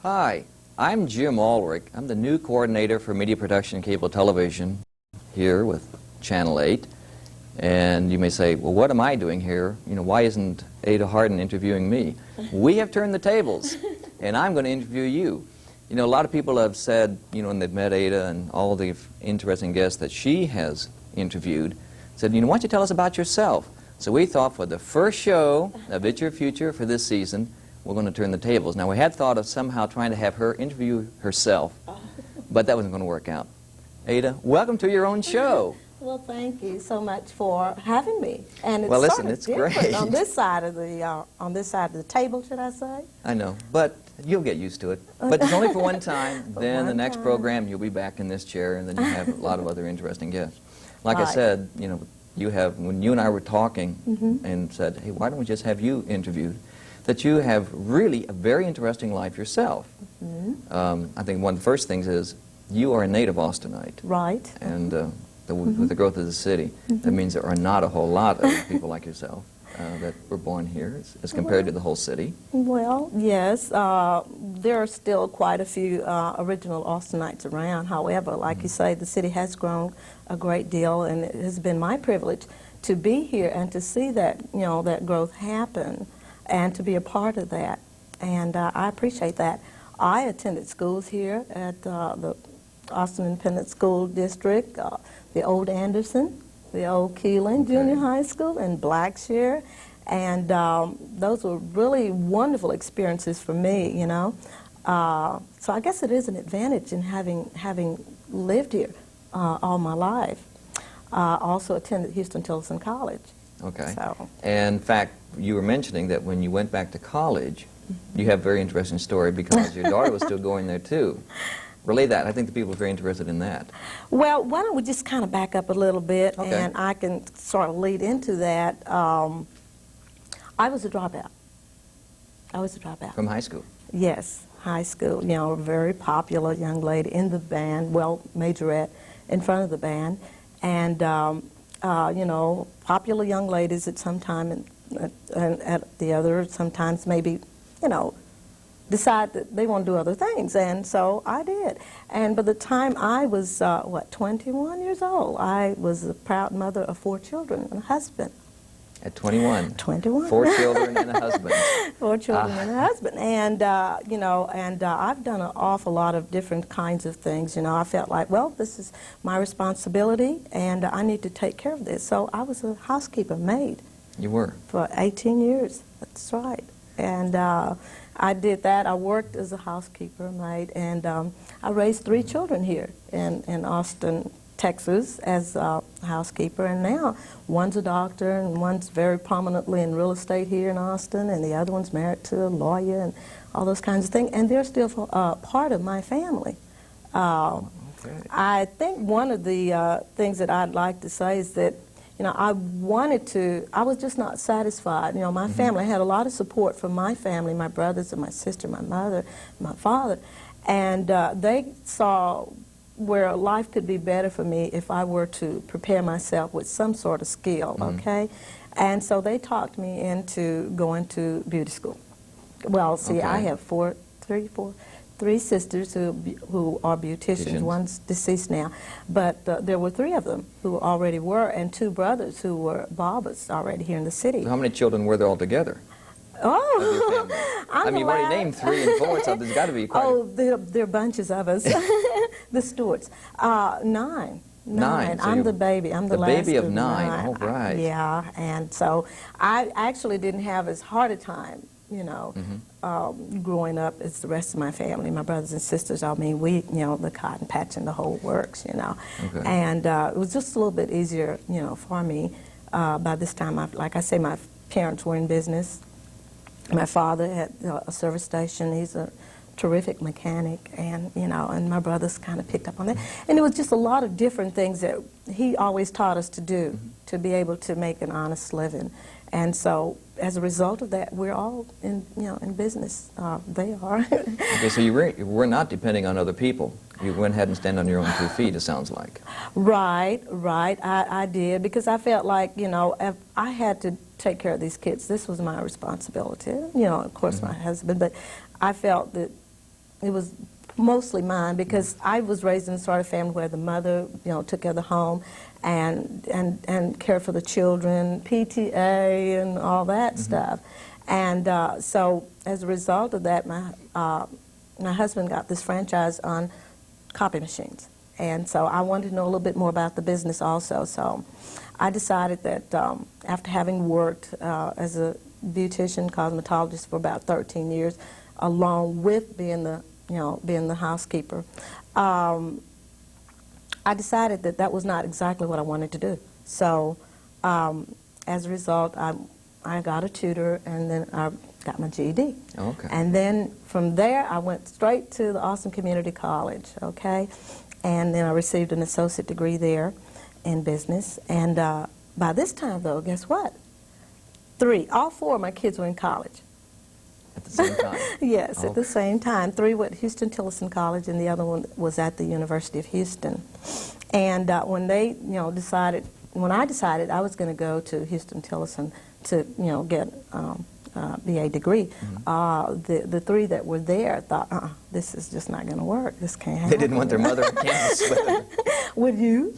Hi, I'm Jim Ullrich. I'm the new coordinator for media production and cable television here with Channel 8. And you may say, well, what am I doing here? You know, why isn't Ada Harden interviewing me? We have turned the tables, and I'm going to interview you. You know, a lot of people have said, you know, when they've met Ada and all the interesting guests that she has interviewed, said, you know, why don't you tell us about yourself? So we thought for the first show of It's Your Future for this season, we're going to turn the tables. Now, we had thought of somehow trying to have her interview herself, but that wasn't going to work out. Ada, welcome to your own show. Well, thank you so much for having me. And it's well, listen, sort of it's different great on this side of the table, should I say? I know, but you'll get used to it. But it's only for one time. Then the next program, you'll be back in this chair, and then you have a lot of other interesting guests. Like I said, you know, you have, when you and I were talking and said, hey, why don't we just have you interviewed, that you have really a very interesting life yourself. I think one of the first things is you are a native Austinite. Right. And with the growth of the city, that means there are not a whole lot of people like yourself that were born here as compared to the whole city. Well, yes, there are still quite a few original Austinites around. However, like you say, the city has grown a great deal, and it has been my privilege to be here and to see that, you know, that growth happen and to be a part of that. And I appreciate that. I attended schools here at the Austin Independent School District, the old Anderson, the old Keeling Junior High School, and Blackshear, and those were really wonderful experiences for me, you know. So I guess it is an advantage in having lived here all my life. Also attended Houston Tillotson College. Okay. So. And in fact, you were mentioning that when you went back to college, you have a very interesting story because your daughter was still going there too. Relay that. I think the people are very interested in that. Well, why don't we just kind of back up a little bit, and I can sort of lead into that. I was a dropout. I was a dropout. From high school? Yes, high school. You know, a very popular young lady in the band, well, majorette in front of the band, and you know, popular young ladies at some time and at the other, sometimes maybe, you know, decide that they want to do other things, and so I did. And by the time I was, 21 years old, I was a proud mother of 4 children and a husband. At 21? 21. 4 children and a husband. 4 children and a husband. And, you know, and I've done an awful lot of different kinds of things. You know, I felt like, well, this is my responsibility, and I need to take care of this. So I was a housekeeper, maid. You were? For 18 years. That's right. And I did that. I worked as a housekeeper, maid, and I raised 3 children here in Austin, Texas, as a housekeeper. And now one's a doctor, and one's very prominently in real estate here in Austin, and the other one's married to a lawyer, and all those kinds of things. And they're still part of my family. I think one of the things that I'd like to say is that, you know, I was just not satisfied. You know, my family had a lot of support from my family, my brothers and my sister, my mother, my father, and they saw where life could be better for me if I were to prepare myself with some sort of skill, okay? And so they talked me into going to beauty school. Well, see, I have 3 sisters who are beauticians. One's deceased now, but there were 3 of them who already were, and 2 brothers who were barbers already here in the city. So how many children were there altogether? Oh, I mean, you've already named 3 and 4, so there's got to be quite there are bunches of us. The Stewarts. 9. 9. So I'm the baby. I'm the last baby of 9. Oh, right. Yeah, and so I actually didn't have as hard a time, you know, growing up as the rest of my family, my brothers and sisters. I mean, we, you know, the cotton patch and the whole works, you know. And it was just a little bit easier, you know, for me. By this time, like I say, my parents were in business. My father had a service station. He's a terrific mechanic, and, you know, and my brothers kind of picked up on that. And it was just a lot of different things that he always taught us to do to be able to make an honest living. And so, as a result of that, we're all in, you know, in business. They are. Okay, so you were not depending on other people. You went ahead and stand on your own 2 feet, it sounds like. Right. I did, because I felt like, you know, if I had to take care of these kids. This was my responsibility. You know, of course, my husband, but I felt that it was mostly mine, because I was raised in a sort of family where the mother, took care of the home and cared for the children, PTA and all that stuff. And so as a result of that, my husband got this franchise on copy machines. And so I wanted to know a little bit more about the business also. So I decided that after having worked as a beautician, cosmetologist for about 13 years, along with being the housekeeper, I decided that that was not exactly what I wanted to do. So as a result, I got a tutor, and then I got my GED. Okay. And then from there, I went straight to the Austin Community College, okay? And then I received an associate degree there in business. And by this time, though, guess what? All four of my kids were in college. At the same time? Yes, Okay. at the same time. 3 were at Houston-Tillotson College, and the other one was at the University of Houston. And when they, when I decided I was going to go to Houston-Tillotson to, get BA degree, the 3 that were there thought, this is just not going to work. This can't happen. They didn't want their mother on campus with them. Would you?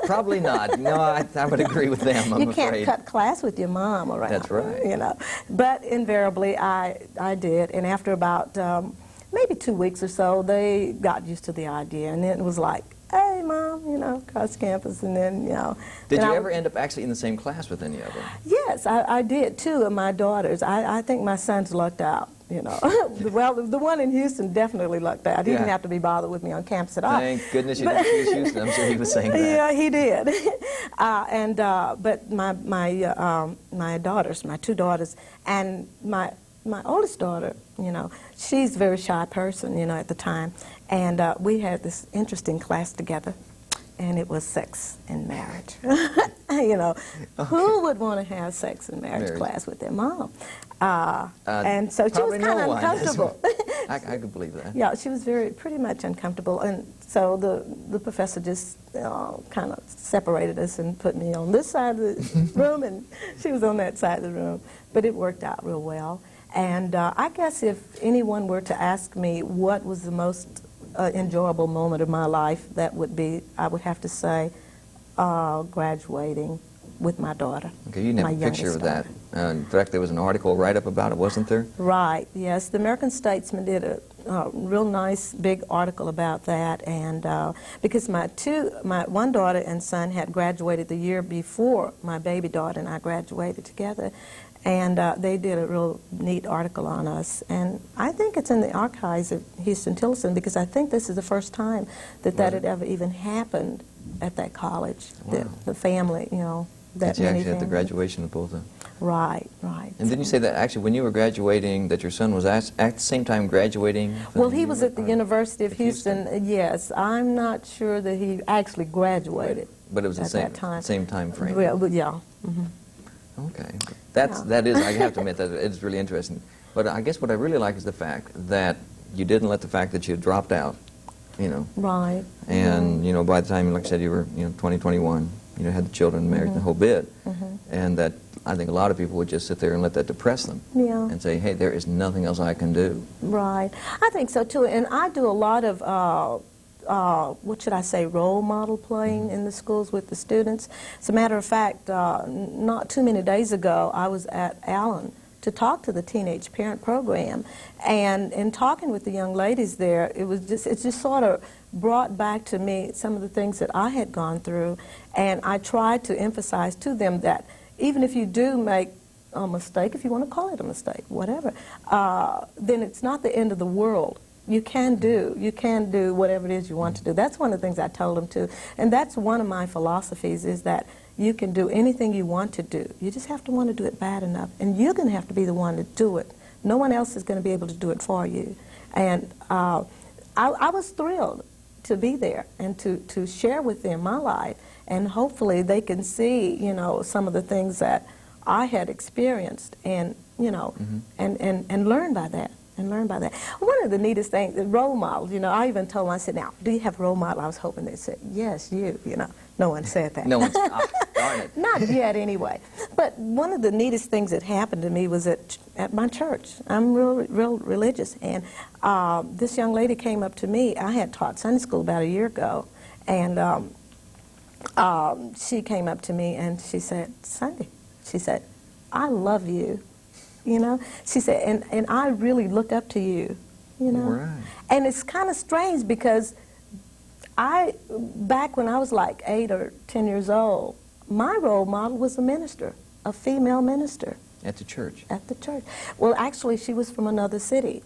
Probably not. No, I would agree with them, I'm You can't afraid. cut class with your mom around. That's right. But invariably, I did. And after about maybe 2 weeks or so, they got used to the idea. And then it was like, hey, Mom, across campus. And then, Did you ever end up actually in the same class with any of them? Yes, I did. 2 of my daughters. I think my sons lucked out. Well, the one in Houston definitely lucked out. He didn't have to be bothered with me on campus at all. Thank goodness you didn't choose Houston. I'm sure he was saying that. Yeah, he did. But my daughters, my 2 daughters, and my oldest daughter, she's a very shy person, at the time, and we had this interesting class together, and it was sex and marriage. Who would want to have sex and marriage class with their mom? And so she was kind of uncomfortable. I could believe that. Yeah, she was pretty much uncomfortable, and so the professor just kind of separated us and put me on this side of the room, and she was on that side of the room. But it worked out real well. And I guess if anyone were to ask me what was the most enjoyable moment of my life, that would be, I would have to say, graduating with my daughter. Okay, you have a picture of that. In fact, there was an article write-up about it, wasn't there? Right, yes. The American Statesman did a real nice big article about that, and because my one daughter and son had graduated the year before my baby daughter and I graduated together, and they did a real neat article on us, and I think it's in the archives of Houston-Tillotson, because I think this is the first time that had ever even happened at that college. Wow. The family, that you many actually had the families. graduation of both of them. Right, right. And didn't you say that actually when you were graduating, that your son was at the same time graduating? Well, he was at the University of Houston. Yes, I'm not sure that he actually graduated. But it was the same time frame. Well, yeah. Okay. That is, I have to admit, that it's really interesting. But I guess what I really like is the fact that you didn't let the fact that you had dropped out, Right. And, by the time, like I said, you were, 20, 21, had the children, married, the whole bit. And that I think a lot of people would just sit there and let that depress them. Yeah. And say, hey, there is nothing else I can do. Right. I think so, too. And I do a lot of, what should I say, role model playing in the schools with the students. As a matter of fact, not too many days ago, I was at Allen to talk to the Teenage Parent Program. And in talking with the young ladies there, it just sort of brought back to me some of the things that I had gone through. And I tried to emphasize to them that even if you do make a mistake, if you want to call it a mistake, whatever, then it's not the end of the world. You can do whatever it is you want to do. That's one of the things I told them too. And that's one of my philosophies, is that you can do anything you want to do. You just have to want to do it bad enough. And you're going to have to be the one to do it. No one else is going to be able to do it for you. And I was thrilled to be there and to share with them my life. And hopefully they can see, some of the things that I had experienced and, and learn by that. One of the neatest things, the role models, I even told them, I said, now, do you have a role model? I was hoping they'd say, yes, you No one said that. No one's, darn it. Not yet, anyway. But one of the neatest things that happened to me was at my church. I'm real religious, and this young lady came up to me. I had taught Sunday school about a year ago, and she came up to me and she said, "Sunday," she said, "I love you." You know, she said, and I really look up to you. You know, Right. And it's kind of strange because back when I was like 8 or 10 years old, my role model was a minister, a female minister. At the church? At the church. Well, actually, she was from another city,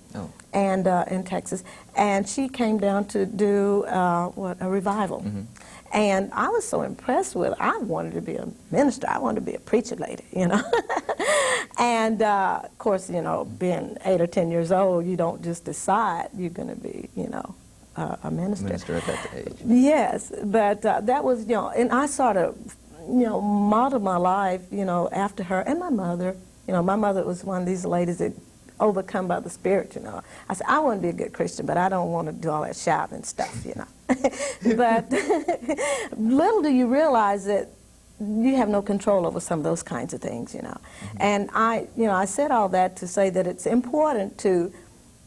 and in Texas, and she came down to do a revival. Mm-hmm. And I was so impressed with her. I wanted to be a minister. I wanted to be a preacher lady, you know. And, of course, you know, being 8 or 10 years old, you don't just decide you're going to be, you know, a minister. Minister at that age. Yes, but that was, you know, and I sort of, you know, modeled my life, you know, after her and my mother. You know, my mother was one of these ladies that overcome by the Spirit, you know. I said, I want to be a good Christian, but I don't want to do all that shouting and stuff, you know. But little do you realize that you have no control over some of those kinds of things, you know. Mm-hmm. And I said all that to say that it's important to,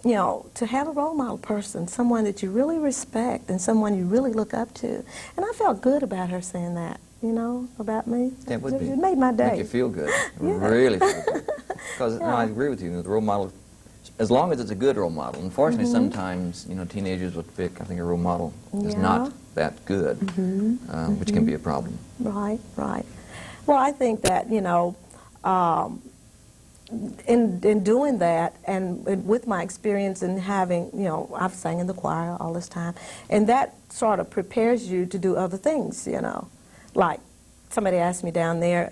you know, to have a role model person, someone that you really respect and someone you really look up to. And I felt good about her saying that, you know, about me. That would be. It made my day. Make you feel good. Yeah. Really feel good. Because no, I agree with you. The role model, as long as it's a good role model. Unfortunately, sometimes, you know, teenagers would pick, I think, a role model is not that good, which can be a problem. Right, right. Well, I think that, you know, in doing that, and with my experience in having, you know, I've sang in the choir all this time, and that sort of prepares you to do other things, you know. Like, somebody asked me down there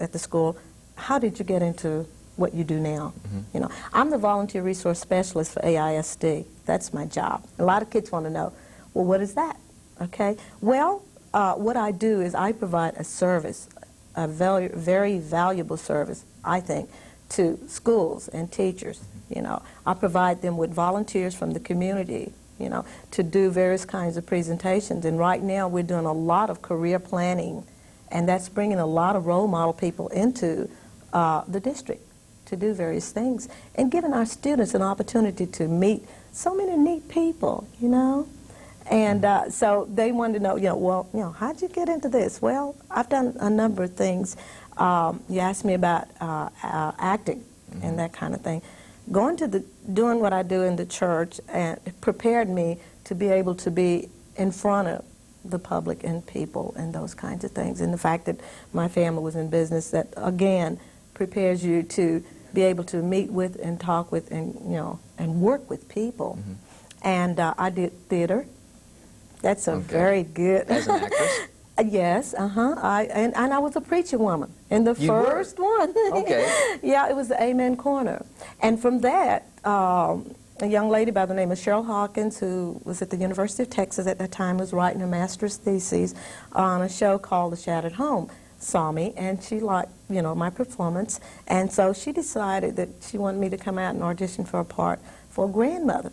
at the school, how did you get into what you do now? You know, I'm the volunteer resource specialist for AISD. That's my job. A lot of kids want to know, well, what is that? Okay. Well, what I do is I provide a service, a very valuable service, I think, to schools and teachers. You know, I provide them with volunteers from the community, you know, to do various kinds of presentations. And right now we're doing a lot of career planning, and that's bringing a lot of role model people into the district to do various things, and giving our students an opportunity to meet so many neat people, you know. And so they wanted to know, you know, well, you know, how'd you get into this? Well, I've done a number of things. You asked me about acting and that kind of thing. Doing what I do in the church, and it prepared me to be able to be in front of the public and people and those kinds of things. And the fact that my family was in business, that again prepares you to be able to meet with and talk with and, you know, and work with people. And I did theater. That's a very good. As an actress? Yes, and I was a preacher woman in the first one. Okay. Yeah, it was the Amen Corner. And from that, a young lady by the name of Cheryl Hawkins, who was at the University of Texas at that time, was writing a master's thesis on a show called The Shattered Home, saw me, and she liked, you know, my performance. And so she decided that she wanted me to come out and audition for a part for a grandmother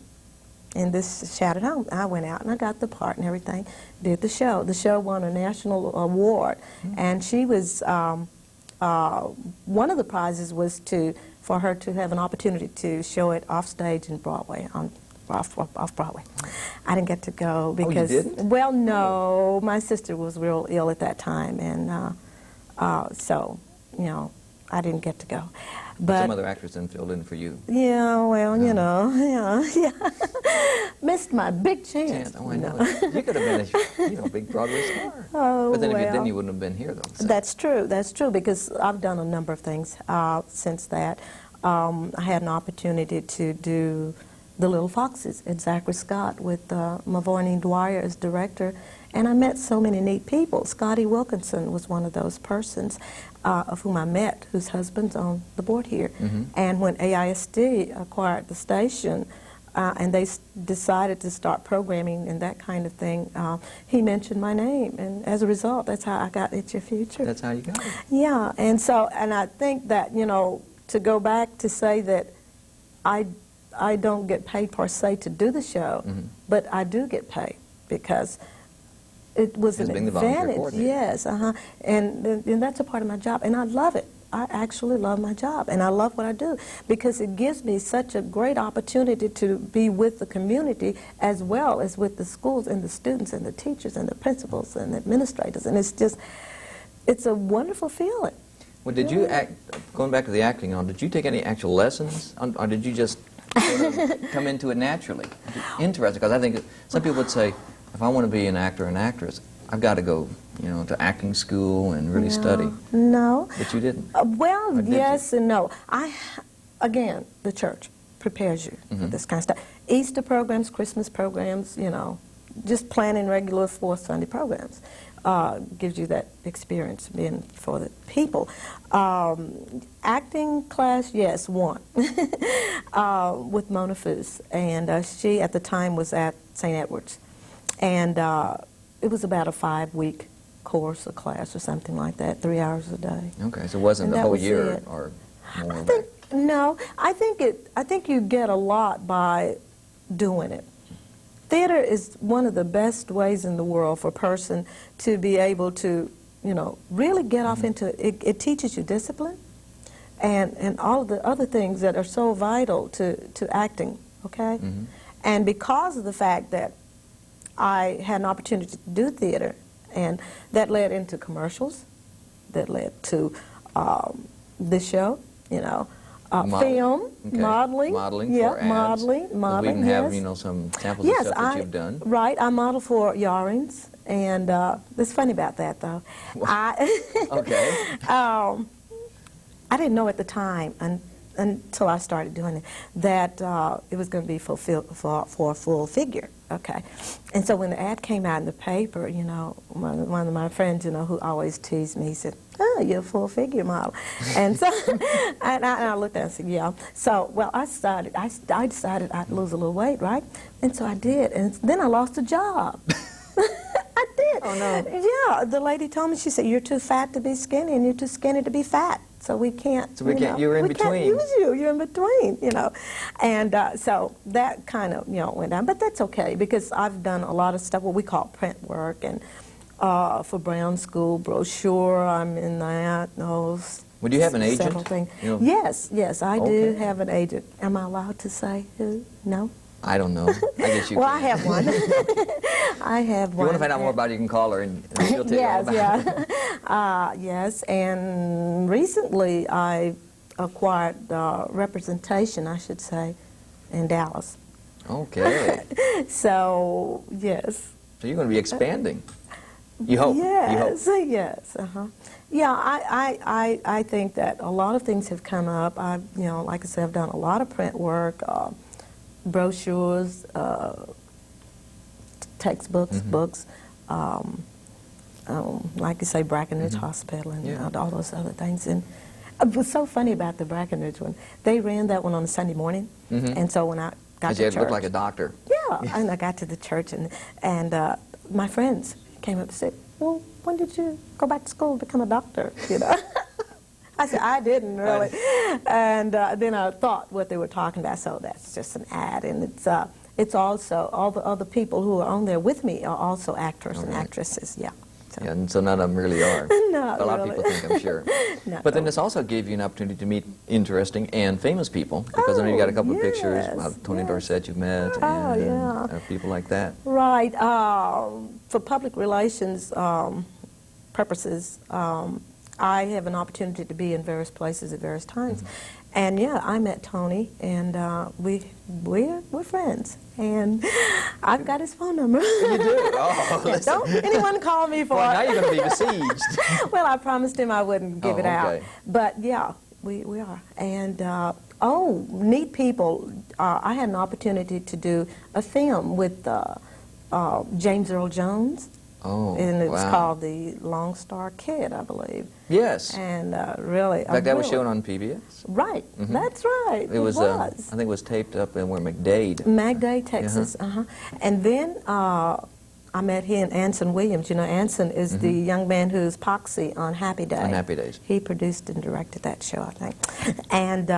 in this Shattered Home. I went out and I got the part and everything, did the show. The show won a national award, and she was, one of the prizes was for her to have an opportunity to show it off stage in Broadway, off Broadway. I didn't get to go because, you didn't? Well, no, my sister was real ill at that time, and so, you know, I didn't get to go. But some other actors then filled in for you. Yeah, well, you know, yeah. Missed my big chance. Oh, I know. You could have been a big Broadway star. Oh, but then if you well. didn't, you wouldn't have been here, though. So. That's true, because I've done a number of things since that. I had an opportunity to do The Little Foxes at Zachary Scott with Mavourneen Dwyer as director, and I met so many neat people. Scotty Wilkinson was one of those persons of whom I met, whose husband's on the board here. And when AISD acquired the station, and they decided to start programming and that kind of thing, he mentioned my name, and as a result, that's how I got It's Your Future. That's how you got it. Yeah, and so, and I think that, you know, to go back to say that I don't get paid per se to do the show, but I do get paid because it was As an being the volunteer advantage. coordinator. Yes, and that's a part of my job, and I love it. I actually love my job, and I love what I do because it gives me such a great opportunity to be with the community as well as with the schools and the students and the teachers and the principals and the administrators, and it's a wonderful feeling. Well, did you act, going back to the acting, did you take any actual lessons, or did you just sort of come into it naturally? Interesting, because I think some people would say, if I want to be an actor or an actress, I've got to go, to acting school and really study. No. But you didn't. Well, Or did yes you? and no. Again, the church prepares you for this kind of stuff. Easter programs, Christmas programs, just planning regular fourth Sunday programs gives you that experience being for the people. Acting class, yes, one with Mona Foose, and she at the time was at St. Edward's, and it was about a 5-week course or class or something like that, 3 hours a day. Okay, so it wasn't And the that whole was year it. or more? I think you get a lot by doing it. Theater is one of the best ways in the world for a person to be able to, really get off into it. It teaches you discipline and all of the other things that are so vital to acting, okay? And because of the fact that I had an opportunity to do theater, and that led into commercials, that led to this show, film, Okay. modeling. Modeling yeah, for ads. modeling, We can yes. have, some samples Yes, of stuff that you've done. Right, I model for Yarings, and it's funny about that, though. Okay. I didn't know at the time until I started doing it that it was going to be for a full figure. Okay, and so when the ad came out in the paper, one of my friends, who always teased me, he said, "Oh, you're a full figure model," and so and I looked at it and said, "Yeah." So, well, I decided I'd lose a little weight, right? And so I did, and then I lost a job. I did. Oh no. Yeah, the lady told me, she said, "You're too fat to be skinny, and you're too skinny to be fat. So we can't." So we can't. You're in we between. Can't use you. You're in between. And so that kind of went down. But that's okay because I've done a lot of stuff what we call print work and for Brown School brochure. I'm in that. Would you have an agent? Several things. You know- Yes, I do Okay. have an agent. Am I allowed to say who? No. I don't know. I guess you Well, can. I have one. I have If one. you want to find out more about it, you can call her and she'll tell you all about it. Yes, and recently I acquired representation, I should say, in Dallas. Okay. So, yes. So you're going to be expanding. You hope. Yes, You hope. yes. Yeah, I think that a lot of things have come up. Like I said, I've done a lot of print work, brochures, textbooks, books, like you say, Brackenridge Hospital and all those other things. And it was so funny about the Brackenridge one. They ran that one on a Sunday morning, and so when I got to You church, look like a doctor. yeah, and I got to the church, and my friends came up and said, "Well, when did you go back to school to become a doctor?" I said, "I didn't really," and then I thought what they were talking about. So that's just an ad, and it's also all the other people who are on there with me are also actors and actresses. Yeah. So. Yeah, and so none of them really are. Not a lot really. of people think, I'm sure. Not But then really. this also gave you an opportunity to meet interesting and famous people, because I know you got a couple of pictures of Tony Dorsett you've met and people like that. Right. For public relations purposes, I have an opportunity to be in various places at various times. And yeah, I met Tony, and we're friends. And I've got his phone number. You do? Oh, Yeah, listen. don't anyone call me for Boy, now it. you're going to be besieged. Well, I promised him I wouldn't give it out. Okay. But yeah, we are. And neat people. I had an opportunity to do a film with James Earl Jones. Oh, And it was wow. called The Lone Star Kid, I believe. Yes. And really, In fact, that was shown on PBS. Right, that's right. It was. I think it was taped up in where McDade. Magday, Texas. And then I met he and Anson Williams. Anson is the young man who's Poxy on Happy Day. On Happy Days. He produced and directed that show, I think. And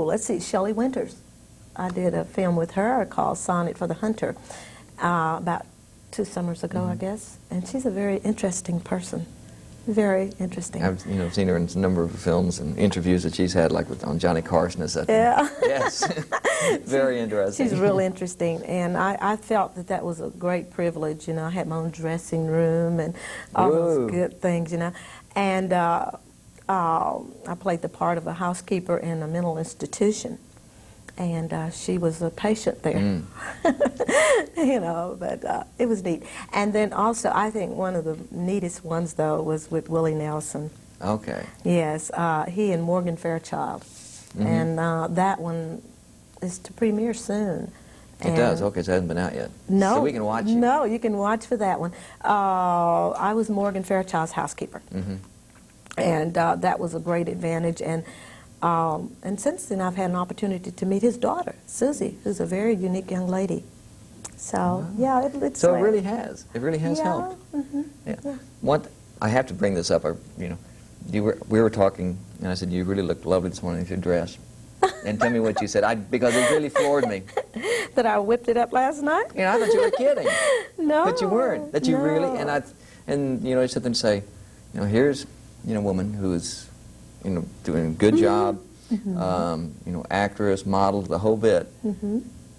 let's see, Shelley Winters. I did a film with her called Sonnet for the Hunter about 2 summers ago, I guess. And she's a very interesting person. Very interesting. I've seen her in a number of films and interviews that she's had, like on Johnny Carson. Yeah. Yes. Very interesting. She's real interesting, and I felt that was a great privilege. I had my own dressing room and all those good things, And I played the part of a housekeeper in a mental institution, and she was a patient there. But it was neat. And then also, I think one of the neatest ones, though, was with Willie Nelson. Okay. Yes, he and Morgan Fairchild. And that one is to premiere soon. It does? Okay, so it hasn't been out yet. No. So we can watch it? No, you can watch for that one. I was Morgan Fairchild's housekeeper. And that was a great advantage. And since then, I've had an opportunity to meet his daughter, Susie, who's a very unique young lady. So, yeah, it's... So it really has. It really has helped. Yeah. I have to bring this up. We were talking, and I said, you really looked lovely this morning with your dress. And tell me what you said, because it really floored me. That I whipped it up last night? I thought you were kidding. No. That you weren't. That you no. really, and I sit there and say, here's, a woman who's, doing a good job, actress, model, the whole bit.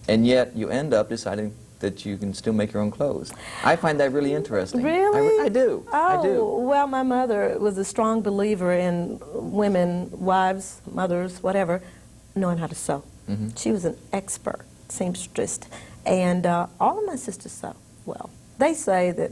And yet you end up deciding that you can still make your own clothes. I find that really interesting. Really? I do. Oh, I do. Well, my mother was a strong believer in women, wives, mothers, whatever, knowing how to sew. She was an expert seamstress, and all of my sisters sew well. They say that,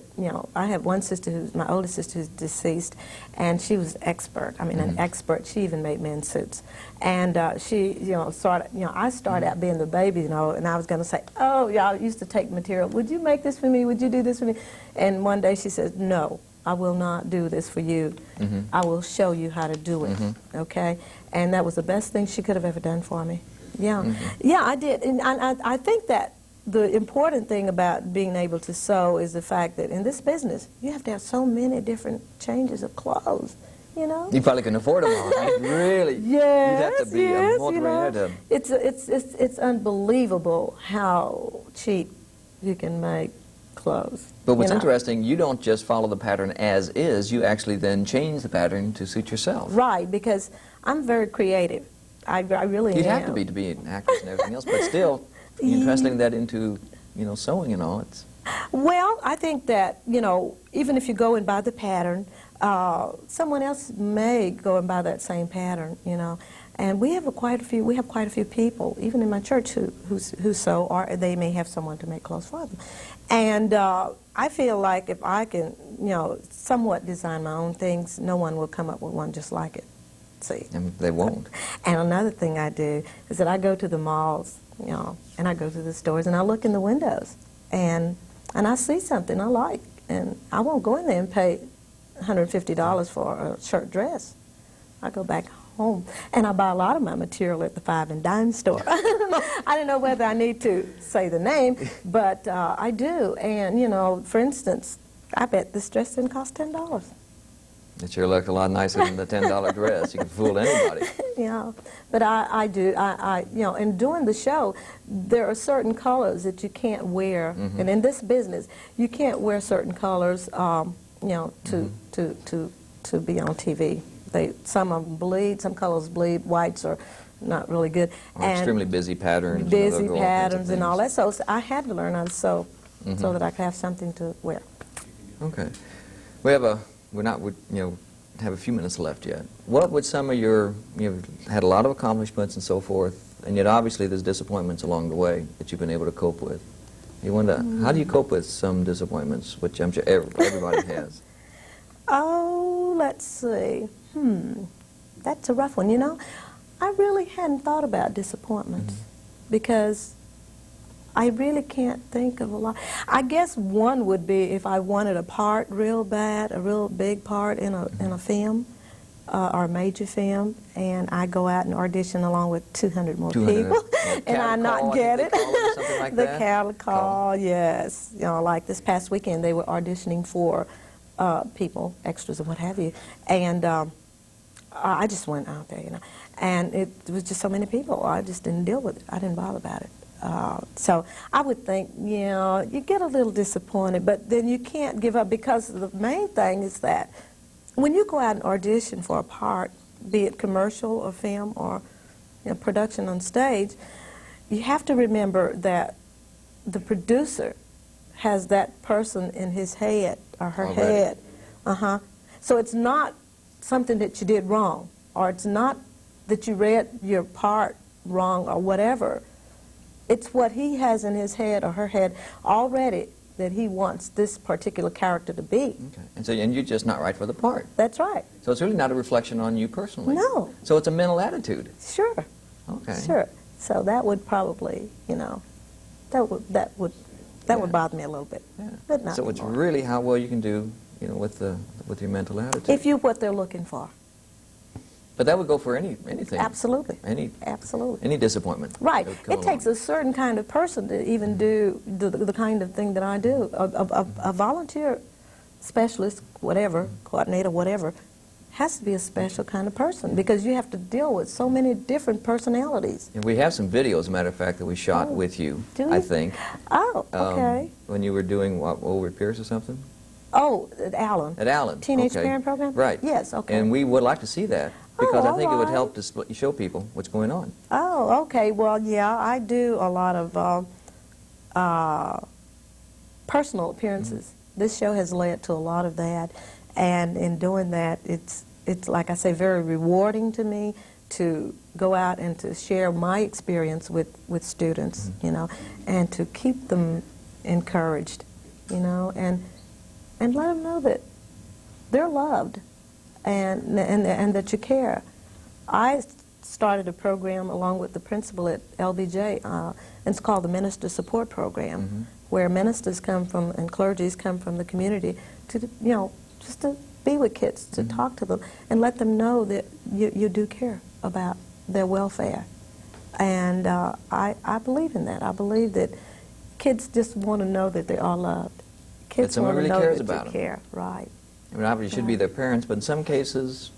I have one sister who's my oldest sister who's deceased, and she was expert. I mean, an expert. She even made men's suits. And she, I started out being the baby, and I was going to say, oh, y'all used to take material. Would you make this for me? Would you do this for me? And one day she says, no, I will not do this for you. I will show you how to do it, okay? And that was the best thing she could have ever done for me. Yeah, yeah, I did. And I think that the important thing about being able to sew is the fact that in this business, you have to have so many different changes of clothes, You probably couldn't afford them all. Really? Yes, you'd have to be a multi-millionaire. It's unbelievable how cheap you can make clothes. But what's interesting, you don't just follow the pattern as is, you actually then change the pattern to suit yourself. Right, because I'm very creative. I really am. You'd have to be an actress and everything else, but still, translating that into, sewing and all, it's... Well, I think that, even if you go and buy the pattern, someone else may go and buy that same pattern, And we have quite a few people, even in my church, who sew, or they may have someone to make clothes for them. And I feel like if I can, somewhat design my own things, no one will come up with one just like it. See? And they won't. And another thing I do is that I go to the malls, and I go to the stores, and I look in the windows, and I see something I like, and I won't go in there and pay $150 for a shirt dress. I go back home, and I buy a lot of my material at the 5 and dime store. I don't know whether I need to say the name, but I do. And, for instance, I bet this dress didn't cost $10. It sure looked a lot nicer than the $10 dress. You can fool anybody. Yeah, but I do. And doing the show, there are certain colors that you can't wear, and in this business, you can't wear certain colors, to be on TV. Some of them bleed, some colors bleed. Whites are not really good. Or extremely busy patterns. Busy patterns and all that. So I had to learn how to sew so that I could have something to wear. Okay, we have have a few minutes left yet. What would some of you've had a lot of accomplishments and so forth, and yet obviously there's disappointments along the way that you've been able to cope with. You wonder, how do you cope with some disappointments, which I'm sure everybody has? Oh, let's see. That's a rough one. I really hadn't thought about disappointments because I really can't think of a lot. I guess one would be if I wanted a part real bad, a real big part in a film or a major film, and I go out and audition along with 200 more people, and I not get it. Like the cattle call, yes. Like this past weekend, they were auditioning for people, extras and what have you, and I just went out there, and it was just so many people. I just didn't deal with it. I didn't bother about it. So I would think, you know, you get a little disappointed, but then you can't give up, because the main thing is that when you go out and audition for a part, be it commercial or film or, you know, production on stage, you have to remember that the producer has that person in his head or her head. So it's not something that you did wrong, or it's not that you read your part wrong or whatever. It's what he has in his head or her head already that he wants this particular character to be. Okay. And you're just not right for the part. That's right. So it's really not a reflection on you personally. No. So it's a mental attitude. Sure. Okay. Sure. So that would probably, you know, that would bother me a little bit. Yeah. But not So it's anymore. really how well you can do, you know, with your mental attitude. If you're what they're looking for. But that would go for anything. Absolutely. Absolutely. Any disappointment. Right. that would come It takes along. a certain kind of person to even do the kind of thing that I do. A volunteer specialist, whatever, coordinator, whatever, has to be a special kind of person, because you have to deal with so many different personalities. And we have some videos, as a matter of fact, that we shot with you, Do I we? think. Oh, okay. When you were doing, what, Ullrich Pierce or something? Oh, at Allen. At Allen. Teenage okay. Parent Program? Right. Yes, okay. And we would like to see that, because I think it would alright. help to show people what's going on. Oh, okay. Well, yeah, I do a lot of personal appearances. This show has led to a lot of that, and in doing that, it's like I say, very rewarding to me to go out and to share my experience with students, you know, and to keep them encouraged, you know, and let them know that they're loved and that you care. I started a program along with the principal at LBJ, and it's called the Minister Support Program, where ministers come from and clergies come from the community to, you know, just to be with kids, to talk to them, and let them know that you do care about their welfare. And I believe in that. I believe that kids just want to know that they are loved. Kids someone want to really know cares that about you them. care, right. I mean, obviously it should be their parents, but in some cases,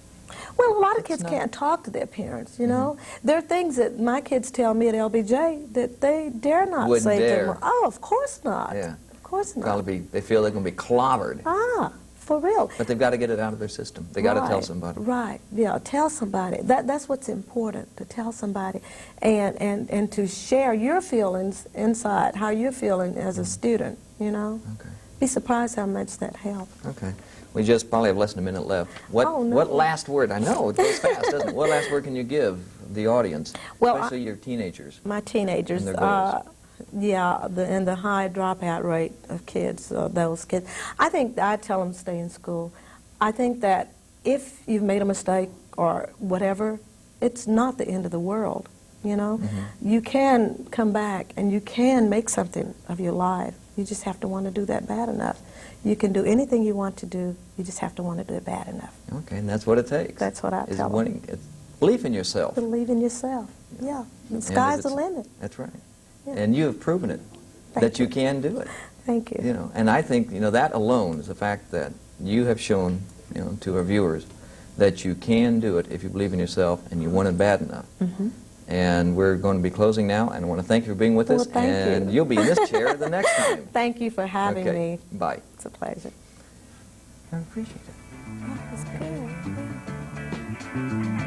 Well, a lot of It's kids not- can't talk to their parents, you know. There are things that my kids tell me at LBJ that they dare not Wouldn't say to dare. them. Oh, of course not. Yeah. Of course not. probably they feel they're going to be clobbered. Ah, for real. But they've got to get it out of their system. They've got to tell somebody. Right, yeah, tell somebody. That's what's important, to tell somebody. And to share your feelings inside, how you're feeling as a student, you know. Okay. Be surprised how much that helps. Okay. We just probably have less than a minute left. What Oh, no. what last word? I know it goes fast, doesn't it? What last word can you give the audience, Well, especially your teenagers? My teenagers, And their goals. yeah, and the high dropout rate of kids, those kids. I think I tell them to stay in school. I think that if you've made a mistake or whatever, it's not the end of the world, you know? You can come back and you can make something of your life. You just have to want to do that bad enough. You can do anything you want to do. You just have to want to do it bad enough. Okay, and that's what it takes. That's what I is tell them. wanting, it's belief in yourself. Believe in yourself. Yeah, the And sky's the it's- limit. That's right. Yeah. And you have proven it, Thank that you you. can do it. Thank you. You know, and I think, you know, that alone is the fact that you have shown, you know, to our viewers that you can do it if you believe in yourself and you want it bad enough. And we're going to be closing now, and I want to thank you for being with Well, us. thank and you. you'll be in this chair the next time. Thank you for having Okay. me. Bye. It's a pleasure. I appreciate it. That was good.